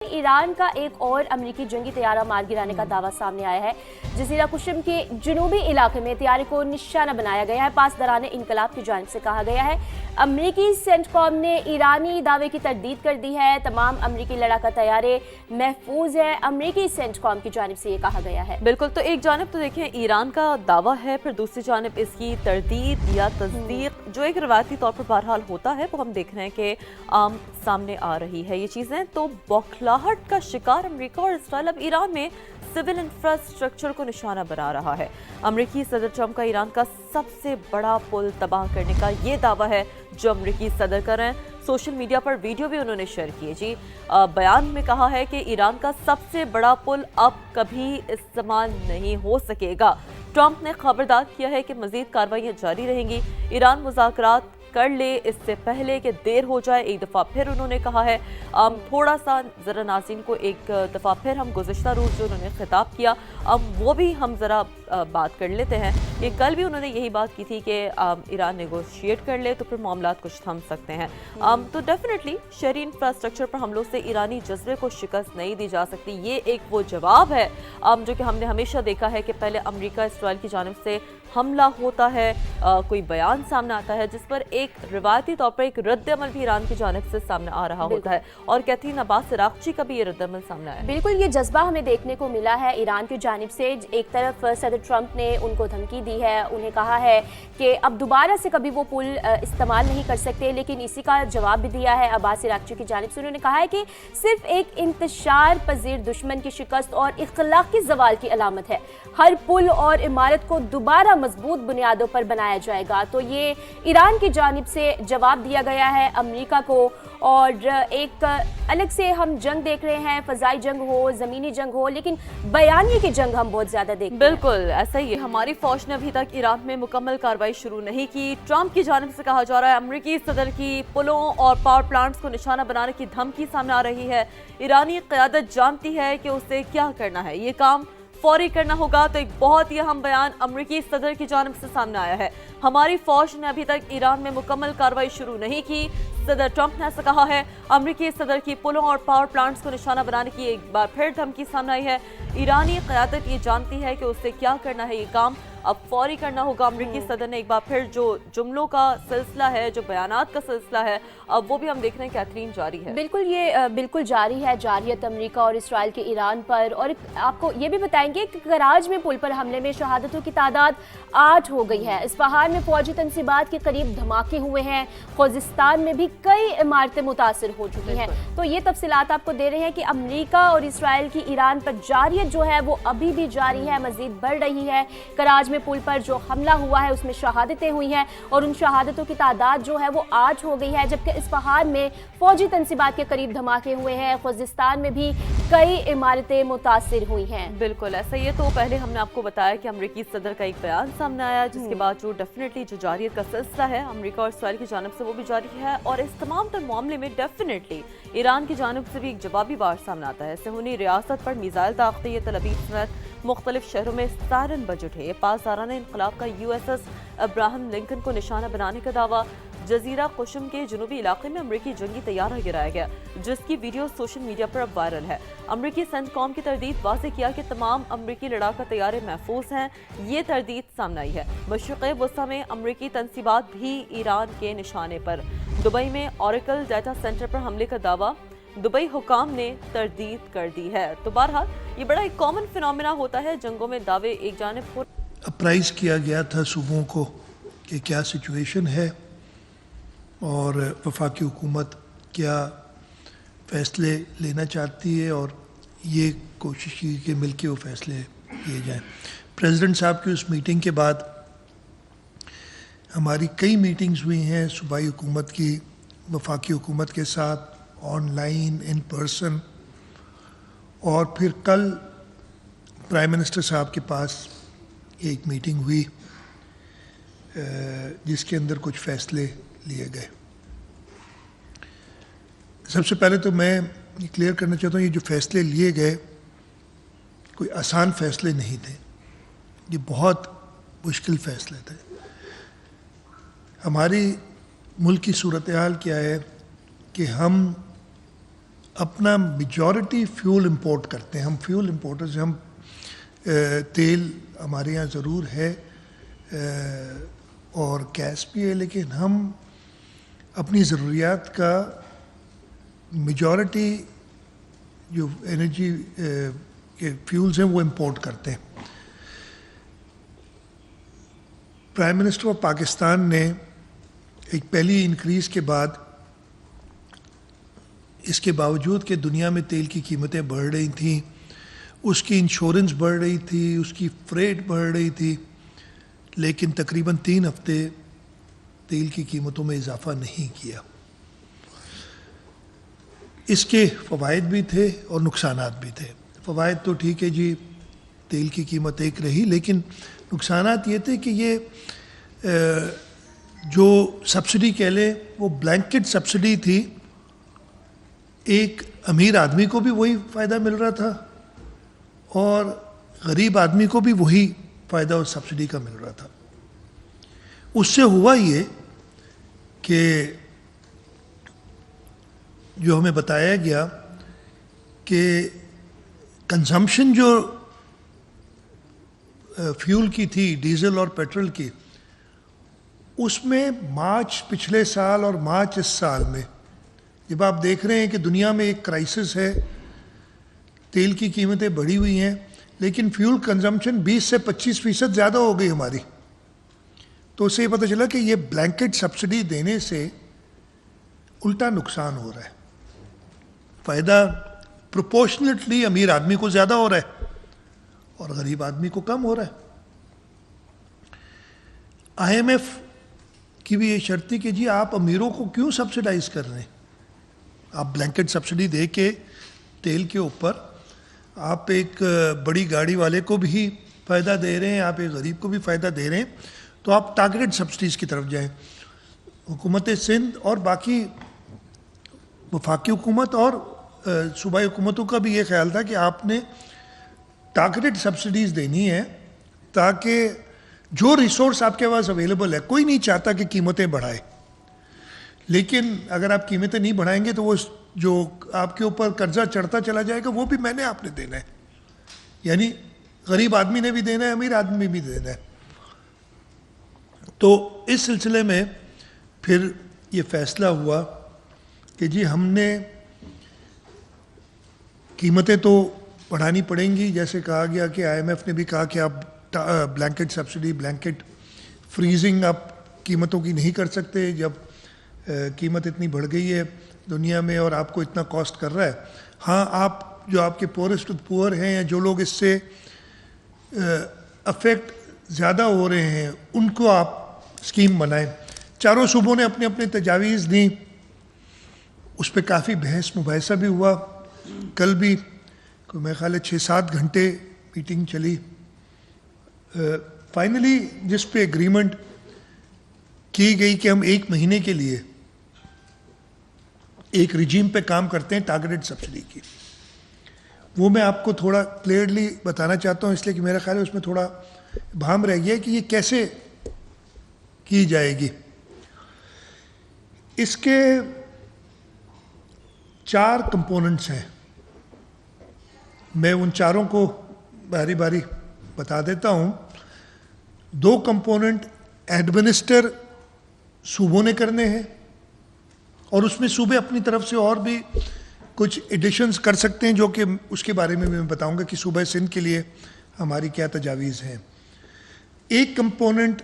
Iran का एक और अमरीकी जंगी तैयारा मार गिराने का दावा सामने आया है। जजीरा कुशम के जुनूबी इलाके में तैयारे को निशाना बनाया गया है। पासदारान इनकलाब की जानिब से कहा गया है। अमरीकी सेंटकॉम ने ईरानी दावे की तरदीद कर दी है। तमाम अमरीकी लड़ाका तैयारे महफूज है, अमरीकी सेंटकॉम की जानिब से ये कहा गया है। बिल्कुल, तो एक जानिब तो देखें ईरान का दावा है, फिर दूसरी जानिब इसकी तरदीद या तस्दीक जो एक रवायती तौर पर बहरहाल होता है वो हम देख रहे हैं कि आम सामने आ रही है ये चीज़ें। तो बौखलाहट का शिकार अमेरिका और इसराइल अब ईरान में सिविल इंफ्रास्ट्रक्चर को निशाना बना रहा है। अमेरिकी सदर ट्रंप का ईरान का सबसे बड़ा पुल तबाह करने का ये दावा है जो अमेरिकी सदर कर रहे हैं। सोशल मीडिया पर वीडियो भी उन्होंने शेयर किए जी। बयान में कहा है कि ईरान का सबसे बड़ा पुल अब कभी इस्तेमाल नहीं हो सकेगा। ट्रंप ने खबरदार किया है कि मजीद कार्रवाइयां जारी रहेंगी। ईरान मुज़ाकरात कर ले इससे पहले कि देर हो जाए। एक दफ़ा फिर उन्होंने कहा है, थोड़ा सा ज़रा नाज़रीन को एक दफ़ा फिर हम गुज़िश्ता रोज़ जो उन्होंने खिताब किया वो भी हम ज़रा बात कर लेते हैं। ये कल भी उन्होंने यही बात की थी कि ईरान नेगोशिएट कर ले तो फिर मामलात कुछ थम सकते हैं। तो डेफिनेटली शहरी इंफ्रास्ट्रक्चर पर हमलों से ईरानी जज्बे को शिकस्त नहीं दी जा सकती। ये एक वो जवाब है जो कि हमने हमेशा देखा है कि पहले अमेरिका इसराइल की जानिब से हमला होता है, कोई बयान सामने आता है जिस पर एक रिवायती तौर पर एक रद्द अमल भी ईरान की जानिब से सामने आ रहा होता है। और कैथरीन अब्बास इराक़ची का भी ये रद्द अमल सामने आया। बिल्कुल, ये जज्बा हमें देखने को मिला है ईरान की जानिब से। एक तरफ सदर ट्रंप ने उनको धमकी दी है, उन्हें कहा है कि अब दोबारा से कभी वो पुल इस्तेमाल नहीं कर सकते, लेकिन इसी का जवाब भी दिया है अब्बास इराक़ची की जानिब से। उन्होंने कहा है कि सिर्फ एक इंतशार पजीर दुश्मन की शिकस्त और इख्लाकी ज़वाल की अलामत है। हर पुल और इमारत को दोबारा मजबूत बुनियादों पर बनाया जाएगा। तो ये ईरान की जानिब से जवाब दिया गया है अमेरिका को। और एक अलग से हम जंग देख रहे हैं, फ़ज़ाई जंग हो, ज़मीनी जंग हो, लेकिन बयानी की जंग हम बहुत ज़्यादा देखते हैं। बिल्कुल ऐसा ही है। हमारी फ़ौज ने अभी तक ईरान में मुकम्मल कार्रवाई शुरू नहीं की। ट्रंप की जानिब से कहा जा रहा है अमरीकी सदर की पुलों और पावर प्लांट्स को निशाना बनाने की धमकी सामने आ रही है। ईरानी क़यादत जानती है कि उसे क्या करना है, ये काम फौरी करना होगा। तो एक बहुत ही अहम बयान अमरीकी सदर की जानिब से सामने आया है। हमारी फौज ने अभी तक ईरान में मुकम्मल कार्रवाई शुरू नहीं की, सदर ट्रंप ने ऐसा कहा है। अमरीकी सदर की पुलों और पावर प्लांट्स को निशाना बनाने की एक बार फिर धमकी सामने आई है। ईरानी क़यादत ये जानती है कि उससे क्या करना है, ये काम अब फौरी करना होगा। अमरीकी सदर ने एक बार फिर जो जुमलों का सिलसिला है, जो बयानात का सिलसिला है, अब वो भी हम देख रहे हैं कैथरीन जारी है। बिल्कुल, ये बिल्कुल जारी है जारियत अमेरिका और इसराइल के ईरान पर। और आपको ये भी बताएंगे कि कराज में पुल पर हमले में शहादतों की तादाद 8 हो गई है। इस्फहान में फौजी तनसीबात के करीब धमाके हुए हैं। खुज़िस्तान में भी कई इमारतें मुतासर हो चुकी हैं। तो ये तफसीलात आपको दे रहे हैं कि अमेरिका और इसराइल की ईरान पर जारियत जो है वो अभी भी जारी है, मजीद बढ़ रही है। कराज में पुल पर जो हमला हुआ है उसमें शहादतें हुई हैं और उन शहादतों की तादाद जो है वो 8 हो गई है। जबकि इस्फहान में फौजी तनसीबात के करीब धमाके हुए हैं। खुज़िस्तान में भी कई इमारतें मुतासिर हुई हैं। बिल्कुल ऐसा ही है। तो पहले हमने आपको बताया कि अमरीकी सदर का एक बयान सामने आया, जिसके बाद जो डेफिनेटली जो जारियत का सिलसिला है अमरीका और इसराइल की जानिब से वो भी जारी है। और इस तमाम तर मामले में डेफिनेटली ईरान की जानिब से भी एक जवाबी वार सामने आता है। सेहूनी रियासत पर मिसाइल ताकते ये तल अवीव समेत मुख्तलिफ शहरों में सायरन बज उठे। पासदारान इनकलाब का USS अब्राहम लिंकन को निशाना बनाने का दावा। जजीरा कुशम के जुनूबी इलाके में अमरीकी जंगी तैयारा गिराया गया, जिसकी वीडियो सोशल मीडिया पर अब वायरल है। अमरीकी सेंटकॉम की तरदीद वाज़ेह किया कि तमाम अमरीकी लड़ाका तैयारे महफूज हैं। ये तरदीद सामने आई है। मशरिक़ वस्ता में अमरीकी तनसीबात भी ईरान के निशाने पर। दुबई में ऑरेकल डाटा सेंटर पर हमले का दावा दुबई हुकाम ने तरदीद कर दी है। तो बहरहाल ये बड़ा एक कॉमन फिनोमेना होता है, जंगों में दावे एक जानिब हो। अप्राइज किया गया था सूबों को कि क्या सिचुएशन है और वफाकी हुकूमत क्या फ़ैसले लेना चाहती है, और ये कोशिश की कि मिलके वो फ़ैसले लिए जाएं। प्रेसिडेंट साहब की उस मीटिंग के बाद हमारी कई मीटिंग्स हुई हैं सूबाई हुकूमत की, वफाकी हुकूमत के साथ, ऑनलाइन, इन पर्सन। और फिर कल प्राइम मिनिस्टर साहब के पास एक मीटिंग हुई जिसके अंदर कुछ फ़ैसले लिए गए। सबसे पहले तो मैं ये क्लियर करना चाहता हूँ, ये जो फ़ैसले लिए गए कोई आसान फ़ैसले नहीं थे, ये बहुत मुश्किल फ़ैसले थे। हमारी मुल्क की सूरत हाल क्या है कि हम अपना मेजॉरिटी फ्यूल इंपोर्ट करते हैं. हम फ्यूल इंपोर्टर्स, हम तेल हमारे यहाँ ज़रूर है और गैस भी है, लेकिन हम अपनी ज़रूरियात का मेजॉरिटी जो एनर्जी के फ्यूल्स हैं वो इंपोर्ट करते हैं. प्राइम मिनिस्टर ऑफ पाकिस्तान ने एक पहली इंक्रीज़ के बाद, इसके बावजूद कि दुनिया में तेल की कीमतें बढ़ रही थीं, उसकी इंश्योरेंस बढ़ रही थी, उसकी फ्रेट बढ़ रही थी, लेकिन तकरीबन 3 हफ्ते तेल की कीमतों में इजाफा नहीं किया. इसके फ़वाइद भी थे और नुकसानात भी थे. फ़वाइद तो ठीक है जी, तेल की कीमत एक रही, लेकिन नुकसानात ये थे कि ये जो सब्सिडी कह लें वो ब्लैंकेट सब्सिडी थी. एक अमीर आदमी को भी वही फ़ायदा मिल रहा था और गरीब आदमी को भी वही फ़ायदा उस सब्सिडी का मिल रहा था. उससे हुआ ये कि जो हमें बताया गया कि कंजम्पशन जो फ्यूल की थी, डीजल और पेट्रोल की, उसमें मार्च पिछले साल और मार्च इस साल में, जब आप देख रहे हैं कि दुनिया में एक क्राइसिस है, तेल की कीमतें बढ़ी हुई हैं, लेकिन फ्यूल कंजम्पशन 20 से 25% ज़्यादा हो गई हमारी, तो उससे ये पता चला कि ये ब्लैंकेट सब्सिडी देने से उल्टा नुकसान हो रहा है. फ़ायदा प्रोपोर्शनेटली अमीर आदमी को ज़्यादा हो रहा है और गरीब आदमी को कम हो रहा है. IMF की भी ये शर्त थी कि जी आप अमीरों को क्यों सब्सिडाइज कर रहे हैं, आप ब्लैंकेट सब्सिडी दे के तेल के ऊपर आप एक बड़ी गाड़ी वाले को भी फ़ायदा दे रहे हैं, आप एक गरीब को भी फ़ायदा दे रहे हैं, तो आप टारगेटेड सब्सिडीज़ की तरफ जाएं. हुकूमत सिंध और बाकी वफाकी हुकूमत और सूबाई हुकूमतों का भी ये ख्याल था कि आपने टारगेटेड सब्सिडीज़ देनी है ताकि जो रिसोर्स आपके पास अवेलेबल है, कोई नहीं चाहता कि कीमतें बढ़ाए, लेकिन अगर आप कीमतें नहीं बढ़ाएंगे तो वो जो आपके ऊपर कर्जा चढ़ता चला जाएगा वो भी मैंने आपने देना है, यानी गरीब आदमी ने भी देना है, अमीर आदमी भी देना है. तो इस सिलसिले में फिर ये फैसला हुआ कि जी हमने कीमतें तो बढ़ानी पड़ेंगी, जैसे कहा गया कि IMF ने भी कहा कि आप ब्लैंकेट सब्सिडी, ब्लैंकेट फ्रीजिंग आप कीमतों की नहीं कर सकते जब कीमत इतनी बढ़ गई है दुनिया में और आपको इतना कॉस्ट कर रहा है. हाँ, आप जो आपके पोरेस्ट पुअर हैं या जो लोग इससे अफेक्ट ज़्यादा हो रहे हैं उनको आप स्कीम बनाएं. चारों सूबों ने अपने अपने तजावीज़ दी, उस पर काफ़ी बहस मुबाहिसा भी हुआ. कल भी मेरे ख्याल है 6-7 घंटे मीटिंग चली. फाइनली जिस पे एग्रीमेंट की गई कि हम 1 महीने के लिए एक रिजीम पे काम करते हैं टारगेटेड सब्सिडी की, वो मैं आपको थोड़ा क्लियरली बताना चाहता हूँ, इसलिए कि मेरा ख्याल है उसमें थोड़ा भाम रह गया कि ये कैसे की जाएगी. इसके 4 कंपोनेंट्स हैं, मैं उन चारों को बारी बारी बता देता हूँ. 2 कंपोनेंट एडमिनिस्टर सूबों ने करने हैं और उसमें सूबे अपनी तरफ से और भी कुछ एडिशंस कर सकते हैं, जो कि उसके बारे में मैं बताऊंगा कि सूबा सिंध के लिए हमारी क्या तजावीज़ हैं. एक कंपोनेंट